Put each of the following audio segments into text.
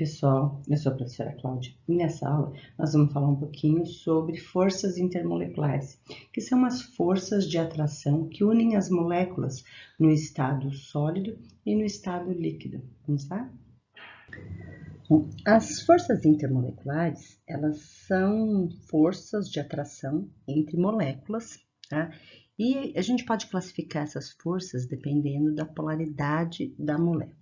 pessoal, eu sou a professora Cláudia e nessa aula nós vamos falar um pouquinho sobre forças intermoleculares, que são as forças de atração que unem as moléculas no estado sólido e no estado líquido. Vamos lá? Bom, as forças intermoleculares, elas são forças de atração entre moléculas, tá? E a gente pode classificar essas forças dependendo da polaridade da molécula.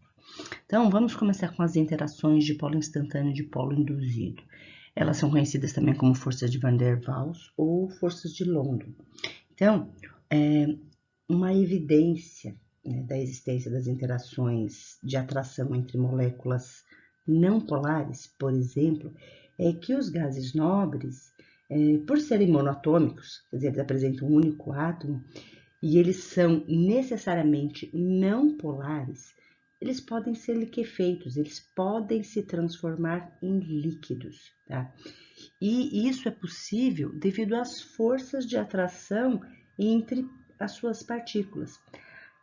Então, vamos começar com as interações de polo instantâneo e de polo induzido. Elas são conhecidas também como forças de Van der Waals ou forças de London. Então, uma evidência da existência das interações de atração entre moléculas não polares, por exemplo, é que os gases nobres, por serem monoatômicos, quer dizer, eles apresentam um único átomo, e eles são necessariamente não polares, eles podem ser liquefeitos, eles podem se transformar em líquidos, tá? E isso é possível devido às forças de atração entre as suas partículas.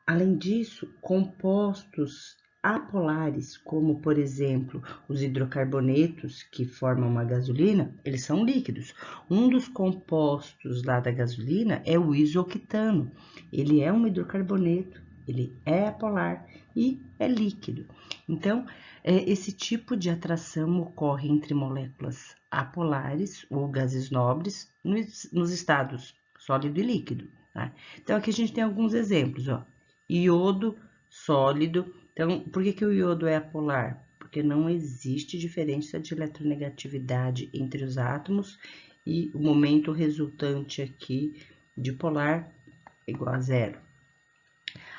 Além disso, compostos apolares, como por exemplo os hidrocarbonetos que formam uma gasolina, eles são líquidos. Um dos compostos lá da gasolina é o isoctano. Ele é um hidrocarboneto, ele é apolar e é líquido. Então, esse tipo de atração ocorre entre moléculas apolares ou gases nobres nos estados sólido e líquido. Tá? Então, aqui a gente tem alguns exemplos, ó. Iodo sólido. Então, por que o iodo é apolar? Porque não existe diferença de eletronegatividade entre os átomos e o momento resultante aqui de polar é igual a zero.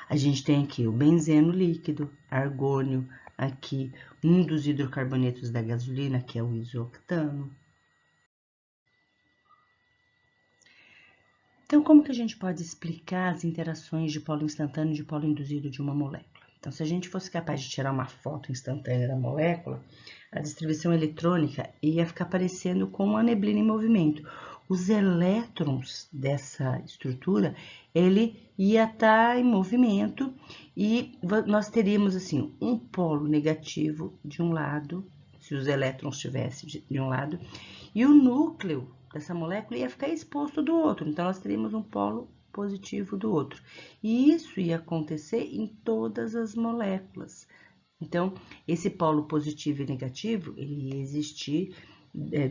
A gente tem aqui o benzeno líquido, argônio, aqui um dos hidrocarbonetos da gasolina, que é o isoctano. Então, como que a gente pode explicar as interações de polo instantâneo e de polo induzido de uma molécula? Então, se a gente fosse capaz de tirar uma foto instantânea da molécula, a distribuição eletrônica ia ficar parecendo com uma neblina em movimento. Os elétrons dessa estrutura, ele ia estar em movimento e nós teríamos, assim, um polo negativo de um lado, se os elétrons estivessem de um lado, e o núcleo dessa molécula ia ficar exposto do outro, então nós teríamos um polo positivo do outro. E isso ia acontecer em todas as moléculas. Então, esse polo positivo e negativo, ele ia existir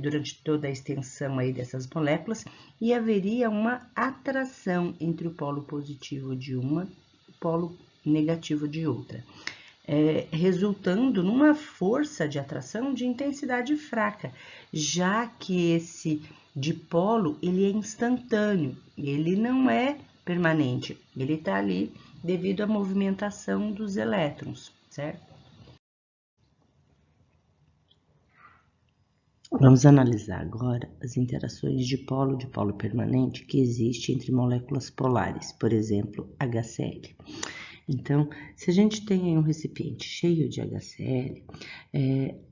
durante toda a extensão aí dessas moléculas e haveria uma atração entre o polo positivo de uma e o polo negativo de outra. Resultando numa força de atração de intensidade fraca, já que esse dipolo ele é instantâneo, ele não é permanente, ele está ali devido à movimentação dos elétrons, certo? Vamos analisar agora as interações de polo permanente que existem entre moléculas polares, por exemplo, HCl. Então, se a gente tem um recipiente cheio de HCl,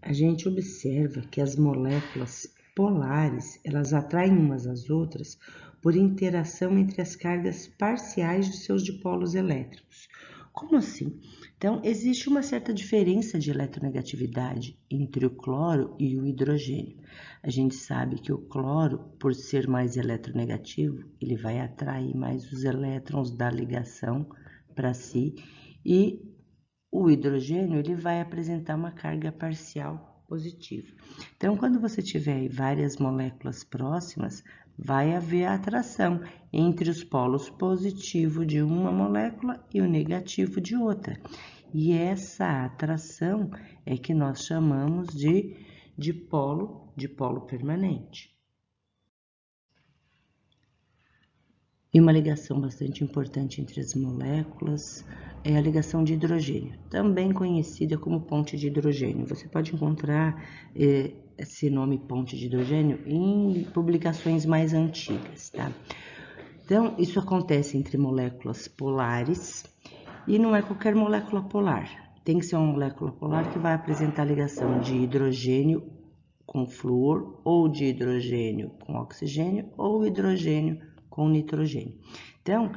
a gente observa que as moléculas polares, elas atraem umas às outras por interação entre as cargas parciais de seus dipolos elétricos. Como assim? Então, existe uma certa diferença de eletronegatividade entre o cloro e o hidrogênio. A gente sabe que o cloro, por ser mais eletronegativo, ele vai atrair mais os elétrons da ligação para si, e o hidrogênio ele vai apresentar uma carga parcial positiva. Então, quando você tiver várias moléculas próximas, vai haver atração entre os polos positivo de uma molécula e o negativo de outra. E essa atração é que nós chamamos de polo permanente. E uma ligação bastante importante entre as moléculas é a ligação de hidrogênio, também conhecida como ponte de hidrogênio. Você pode encontrar esse nome ponte de hidrogênio em publicações mais antigas, tá? Então, isso acontece entre moléculas polares e não é qualquer molécula polar. Tem que ser uma molécula polar que vai apresentar ligação de hidrogênio com flúor, ou de hidrogênio com oxigênio, ou hidrogênio com nitrogênio. Então,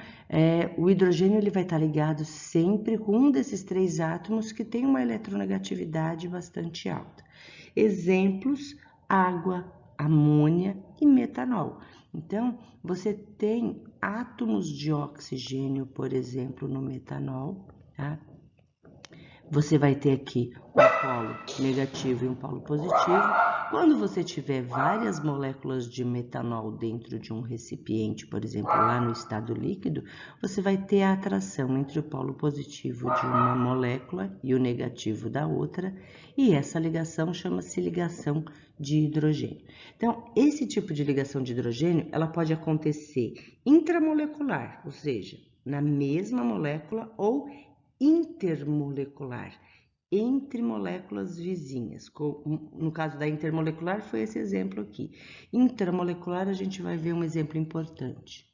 o hidrogênio ele vai estar ligado sempre com um desses 3 átomos que tem uma eletronegatividade bastante alta. Exemplos: água, amônia e metanol. Então, você tem átomos de oxigênio, por exemplo, no metanol, tá? Você vai ter aqui um polo negativo e um polo positivo. Quando você tiver várias moléculas de metanol dentro de um recipiente, por exemplo, lá no estado líquido, você vai ter a atração entre o polo positivo de uma molécula e o negativo da outra, e essa ligação chama-se ligação de hidrogênio. Então, esse tipo de ligação de hidrogênio, ela pode acontecer intramolecular, ou seja, na mesma molécula, ou intermolecular, entre moléculas vizinhas. No caso da intermolecular, foi esse exemplo aqui. Intramolecular, a gente vai ver um exemplo importante.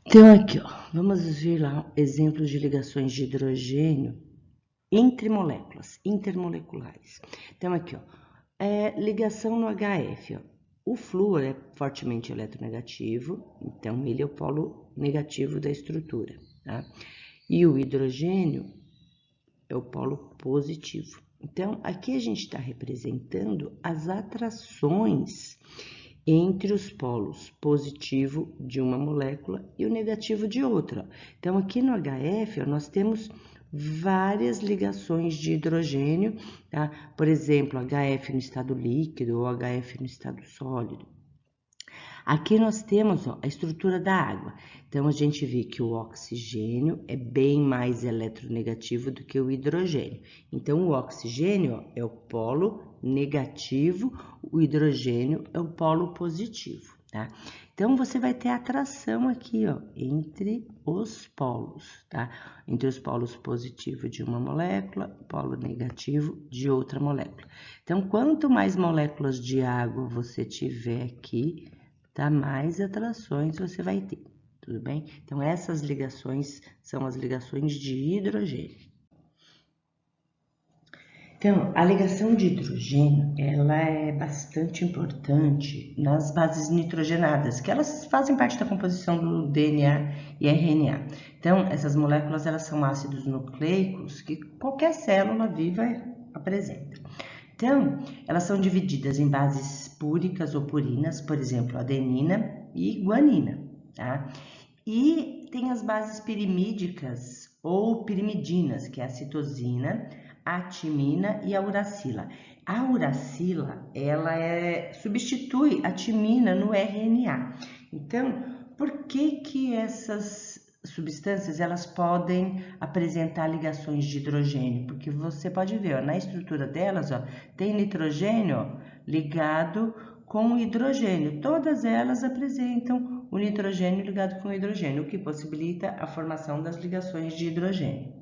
Então, aqui, ó, vamos ver lá exemplos de ligações de hidrogênio entre moléculas, intermoleculares. Então, aqui, ó, ligação no HF, ó. O flúor é fortemente eletronegativo, então ele é o polo negativo da estrutura, tá? E o hidrogênio é o polo positivo. Então, aqui a gente está representando as atrações entre os polos positivo de uma molécula e o negativo de outra. Então, aqui no HF, ó, nós temos várias ligações de hidrogênio, tá? Por exemplo, HF no estado líquido ou HF no estado sólido. Aqui nós temos, ó, a estrutura da água. Então, a gente vê que o oxigênio é bem mais eletronegativo do que o hidrogênio. Então, o oxigênio, ó, é o polo negativo, o hidrogênio é o polo positivo, tá? Então, você vai ter atração aqui, ó, entre os polos, tá? Entre os polos positivos de uma molécula, polo negativo de outra molécula. Então, quanto mais moléculas de água você tiver aqui, tá, mais atrações você vai ter, tudo bem? Então, essas ligações são as ligações de hidrogênio. Então, a ligação de hidrogênio, ela é bastante importante nas bases nitrogenadas, que elas fazem parte da composição do DNA e RNA. Então, essas moléculas, elas são ácidos nucleicos que qualquer célula viva apresenta. Então, elas são divididas em bases púricas ou purinas, por exemplo, adenina e guanina, tá? E tem as bases pirimídicas ou pirimidinas, que é a citosina, a timina e a uracila. A uracila, ela substitui a timina no RNA. Então, por que essas substâncias elas podem apresentar ligações de hidrogênio? Porque você pode ver, ó, na estrutura delas, ó, tem nitrogênio, ó, ligado com hidrogênio. Todas elas apresentam o nitrogênio ligado com o hidrogênio, o que possibilita a formação das ligações de hidrogênio.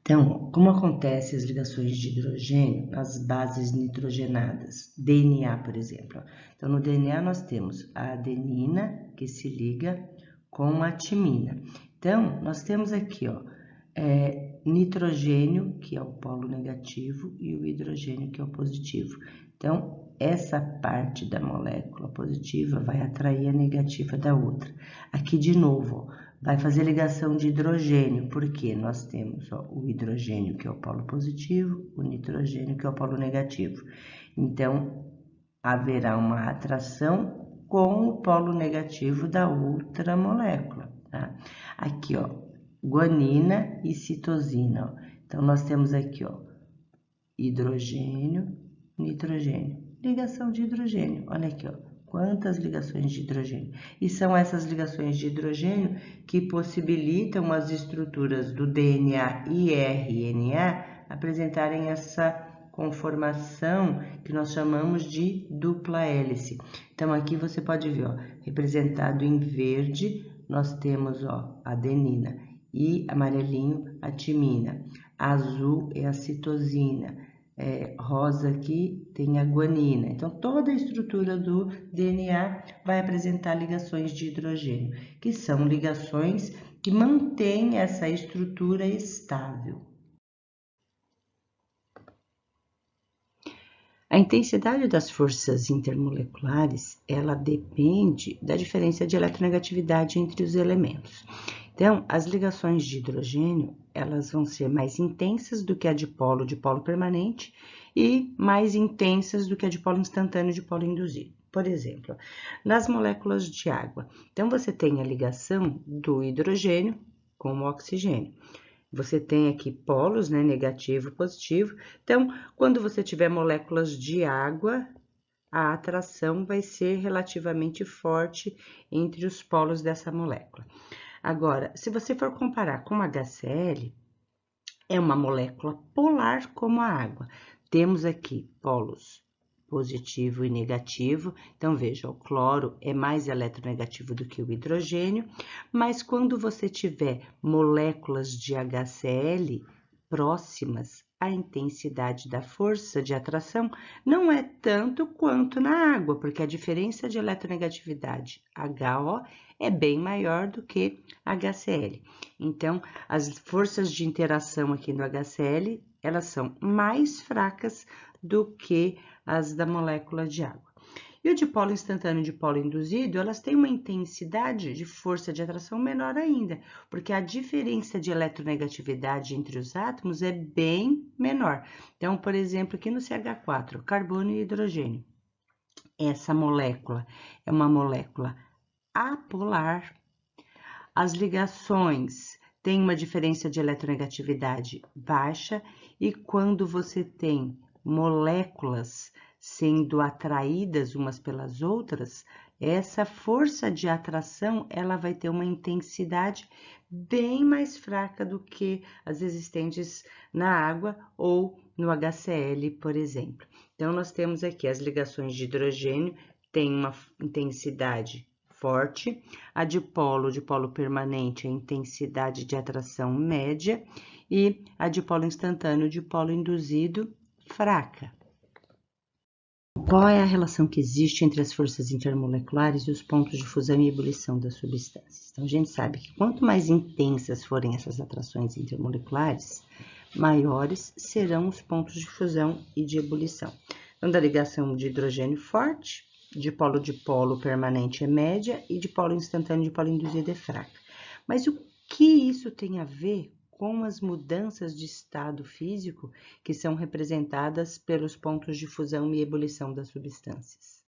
Então, como acontecem as ligações de hidrogênio nas bases nitrogenadas? DNA, por exemplo. Então, no DNA nós temos a adenina, que se liga com a timina. Então, nós temos aqui, ó, nitrogênio, que é o polo negativo, e o hidrogênio, que é o positivo. Então, essa parte da molécula positiva vai atrair a negativa da outra. Aqui, de novo, ó, vai fazer ligação de hidrogênio, porque nós temos, ó, o hidrogênio, que é o polo positivo, o nitrogênio, que é o polo negativo. Então, haverá uma atração com o polo negativo da outra molécula, tá? Aqui, ó, guanina e citosina, ó. Então, nós temos aqui, ó, hidrogênio, nitrogênio, ligação de hidrogênio, olha aqui, ó, quantas ligações de hidrogênio. E são essas ligações de hidrogênio que possibilitam as estruturas do DNA e RNA apresentarem essa conformação que nós chamamos de dupla hélice. Então, aqui você pode ver, ó, representado em verde, nós temos, ó, a adenina, e amarelinho a timina, azul é a citosina, rosa aqui tem a guanina. Então, toda a estrutura do DNA vai apresentar ligações de hidrogênio, que são ligações que mantêm essa estrutura estável. A intensidade das forças intermoleculares, ela depende da diferença de eletronegatividade entre os elementos. Então, as ligações de hidrogênio, elas vão ser mais intensas do que a de polo permanente e mais intensas do que a de polo instantâneo de polo induzido. Por exemplo, nas moléculas de água, então você tem a ligação do hidrogênio com o oxigênio. Você tem aqui polos, né, negativo e positivo. Então, quando você tiver moléculas de água, a atração vai ser relativamente forte entre os polos dessa molécula. Agora, se você for comparar com HCl, é uma molécula polar como a água. Temos aqui polos positivo e negativo. Então, veja, o cloro é mais eletronegativo do que o hidrogênio, mas quando você tiver moléculas de HCl próximas, a intensidade da força de atração não é tanto quanto na água, porque a diferença de eletronegatividade HO é bem maior do que HCl. Então, as forças de interação aqui no HCl, elas são mais fracas do que as da molécula de água. E o dipolo instantâneo e o dipolo induzido, elas têm uma intensidade de força de atração menor ainda, porque a diferença de eletronegatividade entre os átomos é bem menor. Então, por exemplo, aqui no CH4, carbono e hidrogênio. Essa molécula é uma molécula apolar. As ligações têm uma diferença de eletronegatividade baixa e quando você tem moléculas sendo atraídas umas pelas outras, essa força de atração, ela vai ter uma intensidade bem mais fraca do que as existentes na água ou no HCl, por exemplo. Então, nós temos aqui as ligações de hidrogênio, tem uma intensidade forte, a de polo permanente, a intensidade de atração média, e a de polo instantâneo, de polo induzido, fraca. Qual é a relação que existe entre as forças intermoleculares e os pontos de fusão e ebulição das substâncias? Então, a gente sabe que quanto mais intensas forem essas atrações intermoleculares, maiores serão os pontos de fusão e de ebulição. Então, da ligação de hidrogênio forte, de polo permanente é média e de polo instantâneo de polo induzido é fraca. Mas o que isso tem a ver com as mudanças de estado físico que são representadas pelos pontos de fusão e ebulição das substâncias?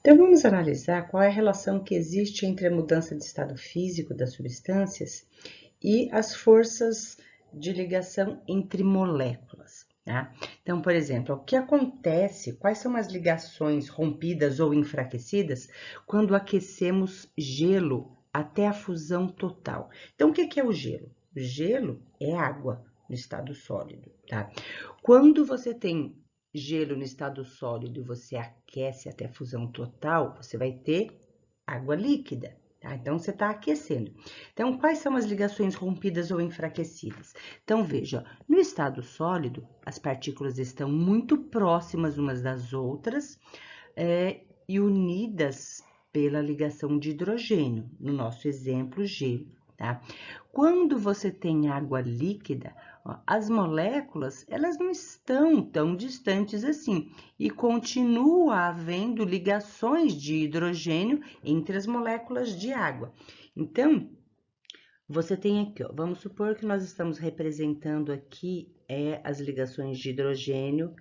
Então, vamos analisar qual é a relação que existe entre a mudança de estado físico das substâncias e as forças de ligação entre moléculas. Tá? Então, por exemplo, o que acontece, quais são as ligações rompidas ou enfraquecidas quando aquecemos gelo até a fusão total? Então, o que é o gelo? O gelo é água no estado sólido, tá? Quando você tem gelo no estado sólido e você aquece até a fusão total, você vai ter água líquida. Tá? Então, você está aquecendo. Então, quais são as ligações rompidas ou enfraquecidas? Então, veja, no estado sólido, as partículas estão muito próximas umas das outras e unidas pela ligação de hidrogênio, no nosso exemplo, gelo. Tá? Quando você tem água líquida, as moléculas, elas não estão tão distantes assim e continua havendo ligações de hidrogênio entre as moléculas de água. Então, você tem aqui, ó, vamos supor que nós estamos representando aqui as ligações de hidrogênio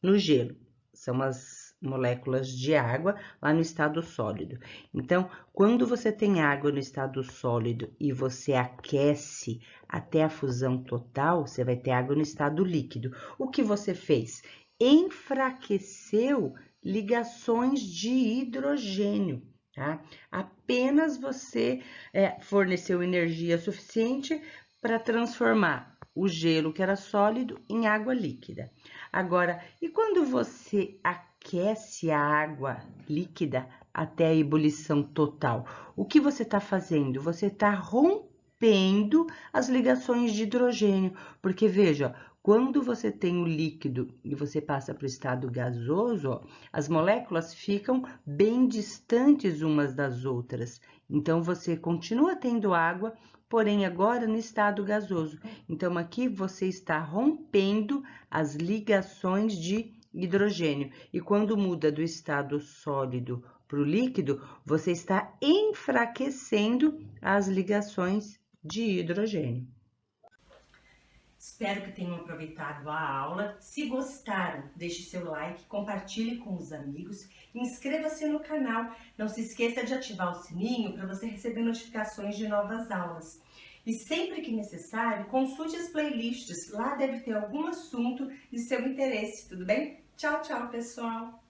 no gelo. São as moléculas de água lá no estado sólido. Então, quando você tem água no estado sólido e você aquece até a fusão total, você vai ter água no estado líquido. O que você fez? Enfraqueceu ligações de hidrogênio, tá? Apenas você forneceu energia suficiente para transformar o gelo que era sólido em água líquida. Agora, e quando você aquece a água líquida até a ebulição total, o que você está fazendo? Você está rompendo as ligações de hidrogênio, porque veja, quando você tem o líquido e você passa para o estado gasoso, ó, as moléculas ficam bem distantes umas das outras. Então, você continua tendo água, porém agora no estado gasoso. Então, aqui você está rompendo as ligações de hidrogênio. E quando muda do estado sólido para o líquido, você está enfraquecendo as ligações de hidrogênio. Espero que tenham aproveitado a aula. Se gostaram, deixe seu like, compartilhe com os amigos, inscreva-se no canal. Não se esqueça de ativar o sininho para você receber notificações de novas aulas. E sempre que necessário, consulte as playlists. Lá deve ter algum assunto de seu interesse, tudo bem? Tchau, tchau, pessoal!